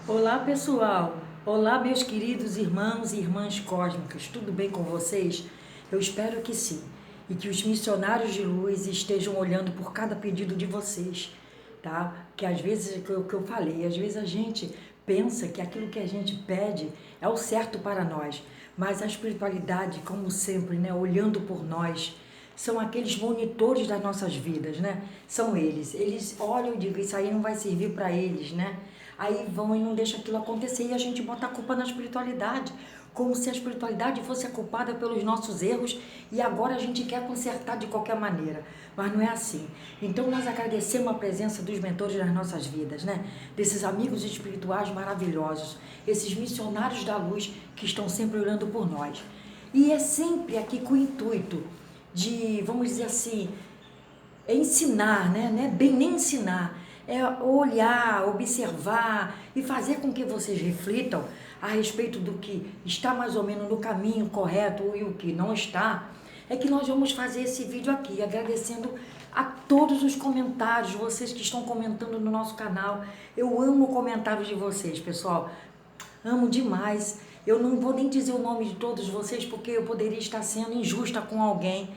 Olá pessoal, olá meus queridos irmãos e irmãs cósmicas, tudo bem com vocês? Eu espero que sim, e que os missionários de luz estejam olhando por cada pedido de vocês, tá? Que às vezes, que eu falei, às vezes a gente pensa que aquilo que a gente pede é o certo para nós, mas a espiritualidade, como sempre, né, olhando por nós, são aqueles monitores das nossas vidas, né? São eles olham e dizem, isso aí não vai servir para eles, né? Aí vão e não deixam aquilo acontecer e a gente bota a culpa na espiritualidade, como se a espiritualidade fosse a culpada pelos nossos erros e agora a gente quer consertar de qualquer maneira, mas não é assim. Então nós agradecemos a presença dos mentores nas nossas vidas, né? Desses amigos espirituais maravilhosos, esses missionários da luz que estão sempre orando por nós. E é sempre aqui com o intuito de, vamos dizer assim, ensinar, né? Não é bem nem ensinar, é olhar, observar e fazer com que vocês reflitam a respeito do que está mais ou menos no caminho correto e o que não está. É que nós vamos fazer esse vídeo aqui, agradecendo a todos os comentários, vocês que estão comentando no nosso canal. Eu amo comentários de vocês, pessoal. Amo demais. Eu não vou nem dizer o nome de todos vocês, porque eu poderia estar sendo injusta com alguém,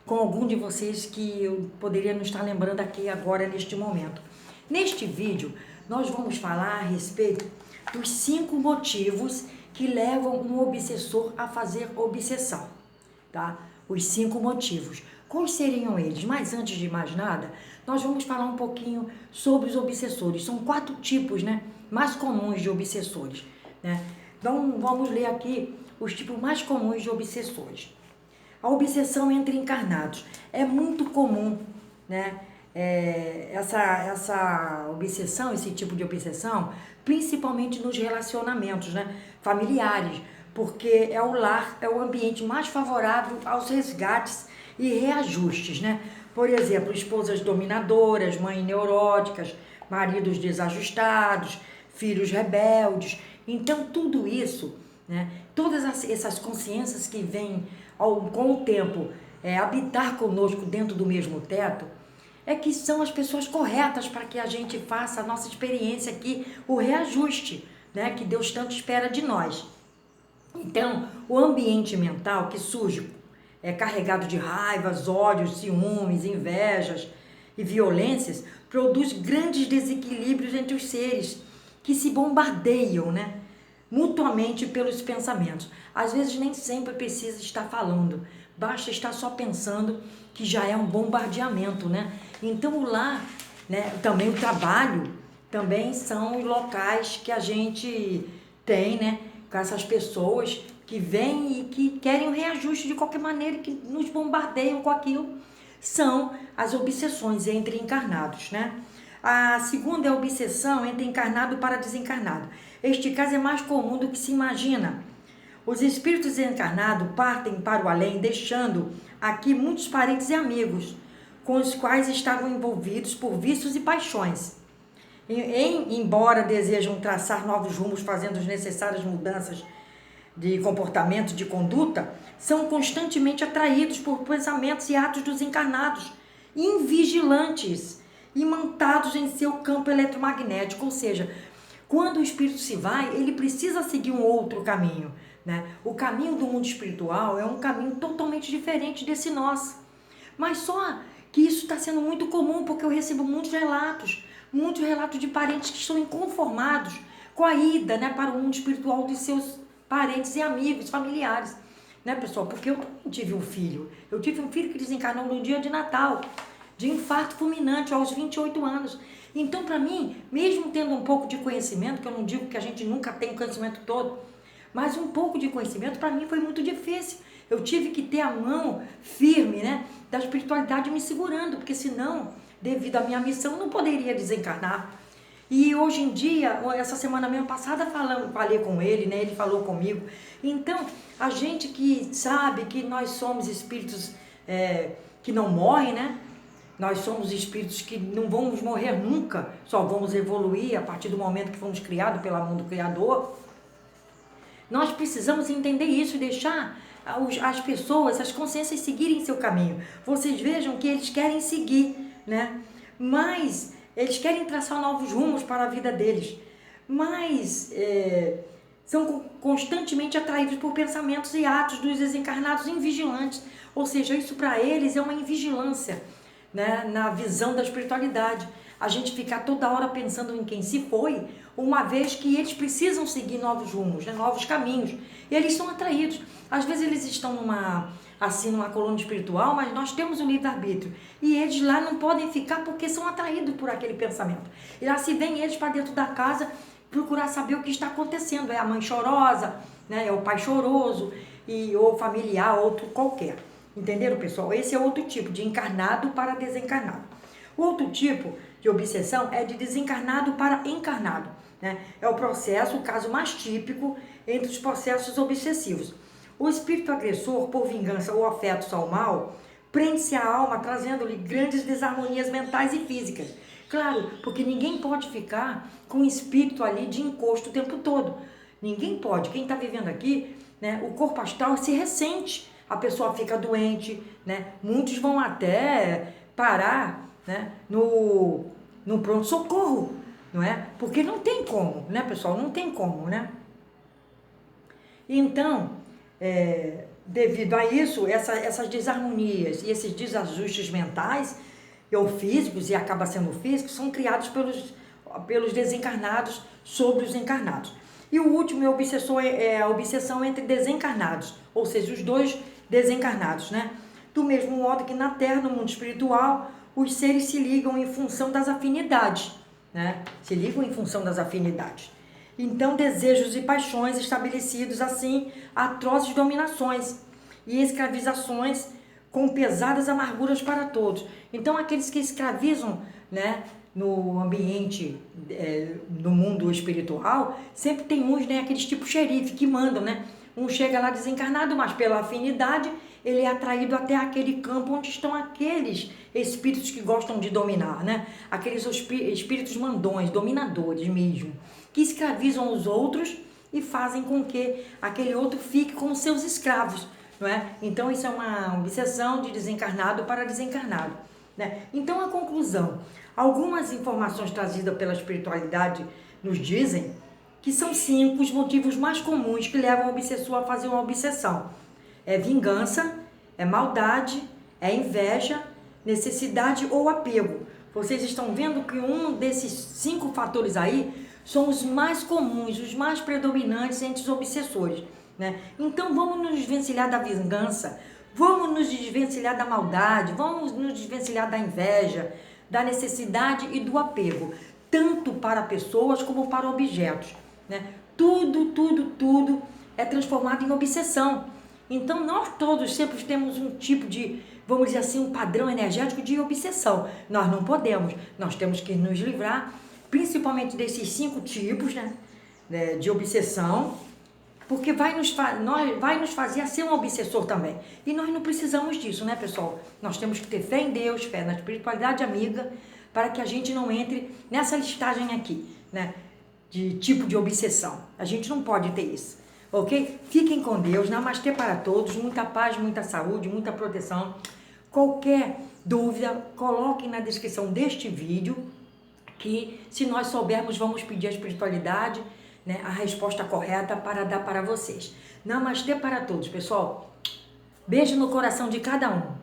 com algum de vocês que eu poderia não estar lembrando aqui agora, neste momento. Neste vídeo, nós vamos falar a respeito dos 5 motivos que levam um obsessor a fazer obsessão, tá? Os 5 motivos. Quais seriam eles? Mas antes de mais nada, nós vamos falar um pouquinho sobre os obsessores. São 4 tipos, né, mais comuns de obsessores, né? Então, vamos ler aqui os tipos mais comuns de obsessores. A obsessão entre encarnados. É muito comum, né? Essa obsessão, esse tipo de obsessão, principalmente nos relacionamentos, né, familiares, porque é o lar, é o ambiente mais favorável aos resgates e reajustes, né? Por exemplo, esposas dominadoras, mães neuróticas, maridos desajustados, filhos rebeldes. Então, tudo isso, né, todas essas consciências que vêm com o tempo habitar conosco dentro do mesmo teto, é que são as pessoas corretas para que a gente faça a nossa experiência aqui, o reajuste, né, que Deus tanto espera de nós. Então, o ambiente mental que surge é carregado de raivas, ódios, ciúmes, invejas e violências, produz grandes desequilíbrios entre os seres que se bombardeiam, né, mutuamente pelos pensamentos. Às vezes nem sempre precisa estar falando, basta estar só pensando que já é um bombardeamento, né? Então o lar, né, também o trabalho, também são os locais que a gente tem, né, com essas pessoas que vêm e que querem um reajuste de qualquer maneira, que nos bombardeiam com aquilo. São as obsessões entre encarnados, né? A segunda é a obsessão entre encarnado para desencarnado. Este caso é mais comum do que se imagina. Os espíritos encarnados partem para o além, deixando aqui muitos parentes e amigos, com os quais estavam envolvidos por vícios e paixões. Embora desejam traçar novos rumos, fazendo as necessárias mudanças de comportamento, de conduta, são constantemente atraídos por pensamentos e atos dos encarnados, invigilantes, imantados em seu campo eletromagnético, ou seja, quando o espírito se vai, ele precisa seguir um outro caminho, né? O caminho do mundo espiritual é um caminho totalmente diferente desse nosso. Mas só que isso está sendo muito comum, porque eu recebo muitos relatos de parentes que estão inconformados com a ida, né, para o mundo espiritual de seus parentes e amigos, familiares. Né, pessoal? Porque eu tive um filho. Eu tive um filho que desencarnou no dia de Natal, de infarto fulminante, aos 28 anos. Então, para mim, mesmo tendo um pouco de conhecimento, que eu não digo que a gente nunca tem o conhecimento todo, mas um pouco de conhecimento, para mim, foi muito difícil. Eu tive que ter a mão firme, né, da espiritualidade me segurando, porque senão, devido à minha missão, eu não poderia desencarnar. E hoje em dia, essa semana mesmo passada, falei com ele, né? Ele falou comigo. Então, a gente que sabe que nós somos espíritos que não morrem, né? Nós somos espíritos que não vamos morrer nunca, só vamos evoluir a partir do momento que fomos criados pela mão do Criador. Nós precisamos entender isso e deixar as pessoas, as consciências seguirem seu caminho. Vocês vejam que eles querem seguir, né? Mas eles querem traçar novos rumos para a vida deles. mais são constantemente atraídos por pensamentos e atos dos desencarnados invigilantes. Ou seja, isso para eles é uma invigilância, né, na visão da espiritualidade. A gente ficar toda hora pensando em quem se foi, uma vez que eles precisam seguir novos rumos, né, novos caminhos. E eles são atraídos. Às vezes eles estão numa coluna espiritual, mas nós temos um livre-arbítrio. E eles lá não podem ficar porque são atraídos por aquele pensamento. E lá se vem eles para dentro da casa procurar saber o que está acontecendo. É a mãe chorosa, né, é o pai choroso, ou familiar, outro qualquer. Entenderam, pessoal? Esse é outro tipo, de encarnado para desencarnado. O outro tipo de obsessão é de desencarnado para encarnado, né? É o processo, o caso mais típico entre os processos obsessivos. O espírito agressor, por vingança ou afetos ao mal, prende-se à alma, trazendo-lhe grandes desarmonias mentais e físicas. Claro, porque ninguém pode ficar com o espírito ali de encosto o tempo todo. Ninguém pode. Quem está vivendo aqui, né, o corpo astral se ressente. A pessoa fica doente, né? Muitos vão até parar, né, no pronto-socorro, não é? Porque não tem como, né, pessoal? Não tem como, né? Então, devido a isso, essas desarmonias e esses desajustes mentais ou físicos, e acaba sendo físicos, são criados pelos desencarnados sobre os encarnados. E o último é a obsessão entre desencarnados, ou seja, os dois desencarnados, né? Do mesmo modo que na Terra, no mundo espiritual, os seres se ligam em função das afinidades, né? Se ligam em função das afinidades. Então, desejos e paixões estabelecidos assim, atrozes dominações e escravizações com pesadas amarguras para todos. Então, aqueles que escravizam, né, no ambiente, no mundo espiritual, sempre tem uns, né, aqueles tipo xerife que mandam, né? Um chega lá desencarnado, mas pela afinidade, ele é atraído até aquele campo onde estão aqueles espíritos que gostam de dominar, né? Aqueles espíritos mandões, dominadores mesmo, que escravizam os outros e fazem com que aquele outro fique com seus escravos, não é? Então, isso é uma obsessão de desencarnado para desencarnado, né? Então, a conclusão, algumas informações trazidas pela espiritualidade nos dizem que são 5 os motivos mais comuns que levam o obsessor a fazer uma obsessão. É vingança, é maldade, é inveja, necessidade ou apego. Vocês estão vendo que um desses 5 fatores aí são os mais comuns, os mais predominantes entre os obsessores, né? Então vamos nos desvencilhar da vingança, vamos nos desvencilhar da maldade, vamos nos desvencilhar da inveja, da necessidade e do apego, tanto para pessoas como para objetos, né? Tudo é transformado em obsessão. Então nós todos sempre temos um tipo de, vamos dizer assim, um padrão energético de obsessão. Nós não podemos, nós temos que nos livrar, principalmente desses 5 tipos, né, de obsessão, porque vai nos fazer a ser um obsessor também. E nós não precisamos disso, né, pessoal? Nós temos que ter fé em Deus, fé na espiritualidade amiga, para que a gente não entre nessa listagem aqui, né, de tipo de obsessão. A gente não pode ter isso, ok? Fiquem com Deus, namastê para todos, muita paz, muita saúde, muita proteção. Qualquer dúvida, coloquem na descrição deste vídeo, que se nós soubermos, vamos pedir à espiritualidade, né, a resposta correta para dar para vocês. Namastê para todos, pessoal. Beijo no coração de cada um.